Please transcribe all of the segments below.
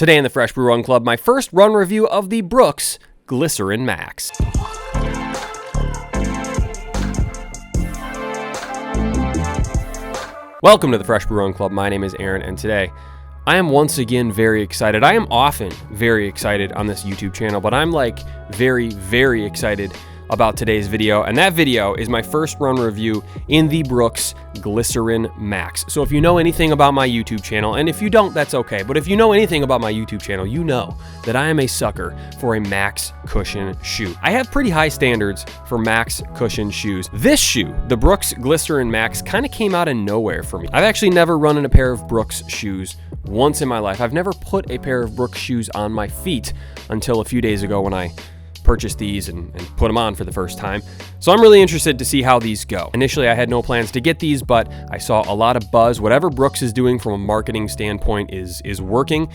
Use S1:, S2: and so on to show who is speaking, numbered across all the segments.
S1: Today in the Fresh Brew Run Club, my first run review of the Brooks Glycerin Max. Welcome to the Fresh Brew Run Club. My name is Aaron, and today I am once again very excited. I am often very excited on this YouTube channel, but I'm very excited about today's video, and that video is my first run review in the Brooks Glycerin Max. So if you know anything about my YouTube channel, and if you don't, that's okay, but if you know anything about my YouTube channel, you know that I am a sucker for a Max cushion shoe. I have pretty high standards for Max cushion shoes. This shoe, the Brooks Glycerin Max, kind of came out of nowhere for me. I've actually never run in a pair of Brooks shoes once in my life. I've never put a pair of Brooks shoes on my feet until a few days ago when I purchased these and put them on for the first time. So I'm really interested to see how these go. Initially, I had no plans to get these, but I saw a lot of buzz. Whatever Brooks is doing from a marketing standpoint is working.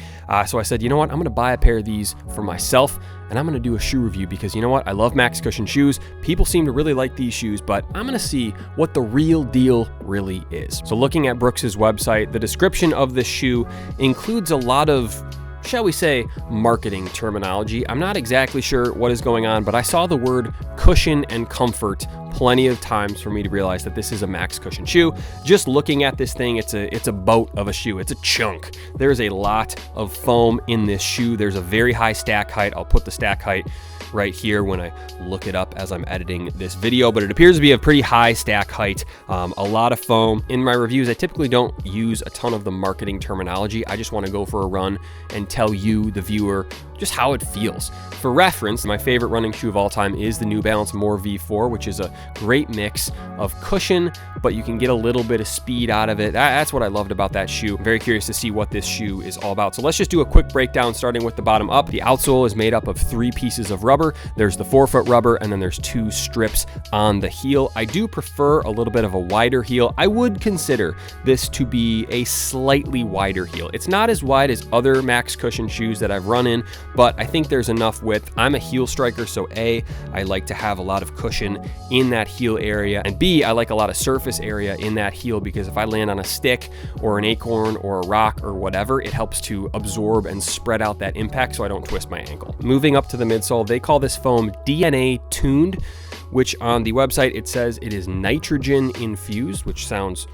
S1: So I said, you know what? I'm gonna buy a pair of these for myself, and I'm gonna do a shoe review because you know what? I love Max cushion shoes. People seem to really like these shoes, but I'm gonna see what the real deal really is. So looking at Brooks's website, the description of this shoe includes a lot of, shall we say, marketing terminology. I'm not exactly sure what is going on, but I saw the word cushion and comfort plenty of times for me to realize that this is a Max cushion shoe. Just looking at this thing, it's a boat of a shoe. It's a chunk. There's a lot of foam in this shoe. There's a very high stack height. I'll put the stack height right here when I look it up as I'm editing this video, but it appears to be a pretty high stack height, a lot of foam. In my reviews, I typically don't use a ton of the marketing terminology. I just want to go for a run and tell you, the viewer, just how it feels. For reference, my favorite running shoe of all time is the New Balance More V4, which is a great mix of cushion, but you can get a little bit of speed out of it. That's what I loved about that shoe. I'm very curious to see what this shoe is all about. So let's just do a quick breakdown starting with the bottom up. The outsole is made up of 3 pieces of rubber. There's the forefoot rubber, and then there's 2 strips on the heel. I do prefer a little bit of a wider heel. I would consider this to be a slightly wider heel. It's not as wide as other Max cushion shoes that I've run in, but I think there's enough width. I'm a heel striker, so A, I like to have a lot of cushion in that heel area, and B, I like a lot of surface area in that heel because if I land on a stick or an acorn or a rock or whatever, it helps to absorb and spread out that impact so I don't twist my ankle. Moving up to the midsole, they call this foam DNA tuned, which on the website it says it is nitrogen infused, which sounds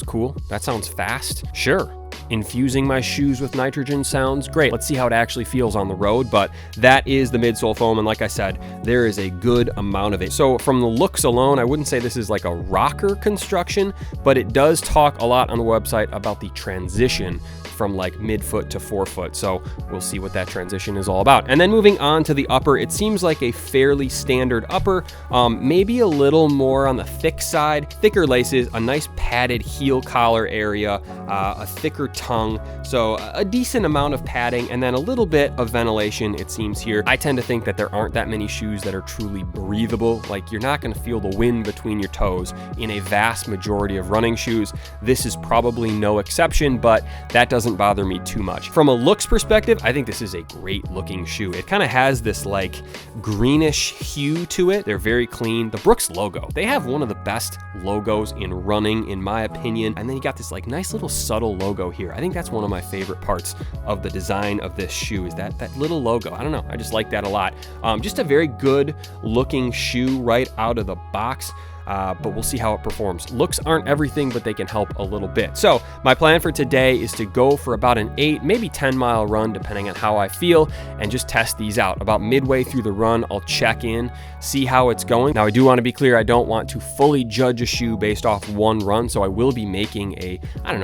S1: cool. That sounds fast. Sure. Infusing my shoes with nitrogen sounds great. Let's see how it actually feels on the road, but that is the midsole foam, and like I said, there is a good amount of it. So from the looks alone, I wouldn't say this is like a rocker construction, but it does talk a lot on the website about the transition from like midfoot to forefoot. So we'll see what that transition is all about. And then moving on to the upper, it seems like a fairly standard upper, maybe a little more on the thick side, thicker laces, a nice padded heel collar area, a thicker tongue. So a decent amount of padding and then a little bit of ventilation, it seems here. I tend to think that there aren't that many shoes that are truly breathable. Like you're not gonna feel the wind between your toes in a vast majority of running shoes. This is probably no exception, but that doesn't bother me too much. From a looks perspective, I think this is a great looking shoe. It kind of has this like greenish hue to it. They're very clean. The Brooks logo, they have one of the best logos in running in my opinion. And then you got this like nice little subtle logo here. I think that's one of my favorite parts of the design of this shoe is that little logo. I don't know, I just like that a lot. Just a very good looking shoe right out of the box. But we'll see how it performs. Looks aren't everything, but they can help a little bit. So my plan for today is to go for about an 8, maybe 10 mile run, depending on how I feel, and just test these out. About midway through the run, I'll check in, see how it's going. Now I do want to be clear, I don't want to fully judge a shoe based off one run, so I will be making a,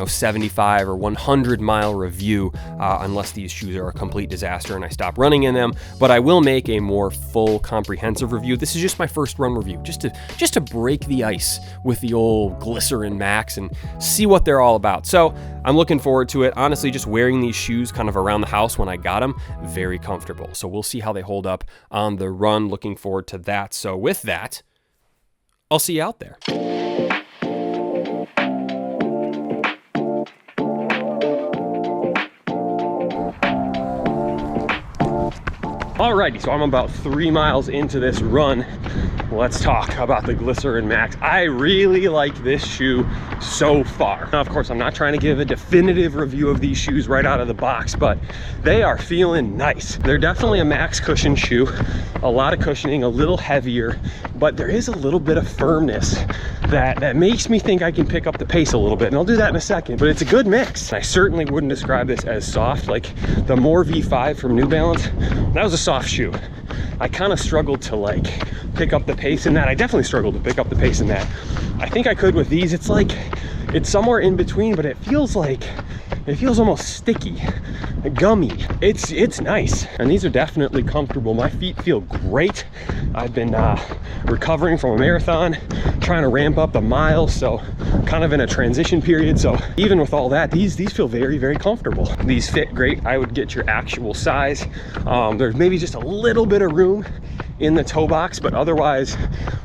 S1: 75 or 100 mile review, unless these shoes are a complete disaster and I stop running in them, but I will make a more full comprehensive review. This is just my first run review, just to break the ice with the old Glycerin Max and see what they're all about. So I'm looking forward to it. Honestly, just wearing these shoes kind of around the house when I got them, very comfortable. So we'll see how they hold up on the run. Looking forward to that. So with that, I'll see you out there. Alrighty, so I'm about 3 miles into this run. Let's talk about the Glycerin Max. I really like this shoe so far. Now, of course, I'm not trying to give a definitive review of these shoes right out of the box, but they are feeling nice. They're definitely a max cushion shoe, a lot of cushioning, a little heavier, but there is a little bit of firmness that makes me think I can pick up the pace a little bit, and I'll do that in a second, but it's a good mix. I certainly wouldn't describe this as soft. Like the More V5 from New Balance, that was a soft shoe. I kind of struggled to like pick up the pace in that. I definitely struggled to pick up the pace in that. I think I could with these. It's like, it's somewhere in between, but it feels almost sticky, gummy. It's nice, and these are definitely comfortable. My feet feel great. I've been recovering from a marathon, trying to ramp up the miles, so kind of in a transition period. So even with all that, these feel very, very comfortable. These fit great. I would get your actual size. There's maybe just a little bit of room in the toe box, but otherwise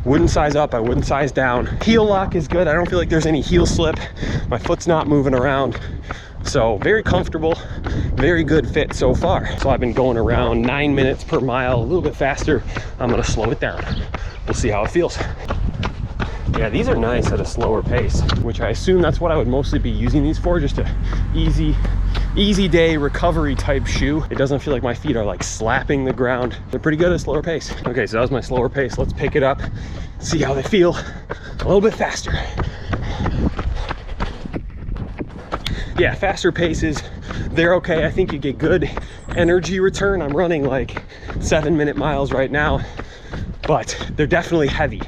S1: wouldn't size up, I wouldn't size down. Heel lock is good. I don't feel like there's any heel slip. My foot's not moving around. So very comfortable, very good fit so far. So I've been going around 9 minutes per mile, a little bit faster. I'm gonna slow it down. We'll see how it feels. Yeah, these are nice at a slower pace, which I assume that's what I would mostly be using these for, just a easy day recovery type shoe. It doesn't feel like my feet are like slapping the ground. They're pretty good at a slower pace. Okay, so that was my slower pace. Let's pick it up, see how they feel a little bit faster. Yeah, faster paces, they're okay. I think you get good energy return. I'm running like 7-minute miles right now, but they're definitely heavy.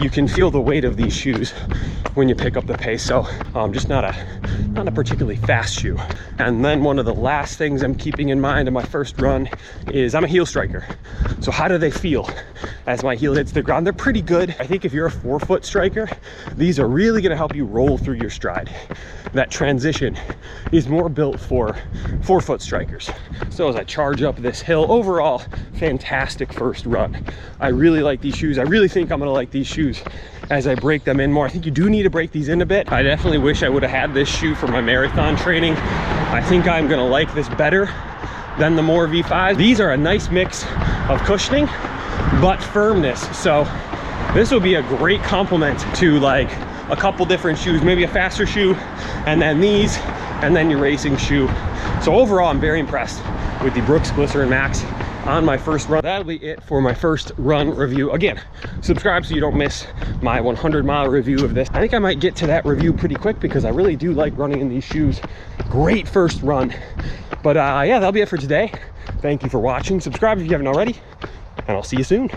S1: You can feel the weight of these shoes when you pick up the pace. So just not a particularly fast shoe. And then one of the last things I'm keeping in mind in my first run is I'm a heel striker. So how do they feel as my heel hits the ground? They're pretty good. I think if you're a 4-foot striker, these are really gonna help you roll through your stride. That transition is more built for 4-foot strikers. So as I charge up this hill, overall, fantastic first run. I really like these shoes. I really think I'm gonna like these shoes as I break them in more. I think you do need to break these in a bit. I definitely wish I would have had this shoe for my marathon training. I think I'm gonna like this better than the More V5. These are a nice mix of cushioning, but firmness. So this will be a great complement to like a couple different shoes, maybe a faster shoe, and then these, and then your racing shoe. So overall, I'm very impressed with the Brooks Glycerin Max on my first run. That'll be it for my first run review. Again, subscribe so you don't miss my 100-mile review of this. I think I might get to that review pretty quick because I really do like running in these shoes. Great first run. But yeah, that'll be it for today. Thank you for watching. Subscribe if you haven't already, and I'll see you soon.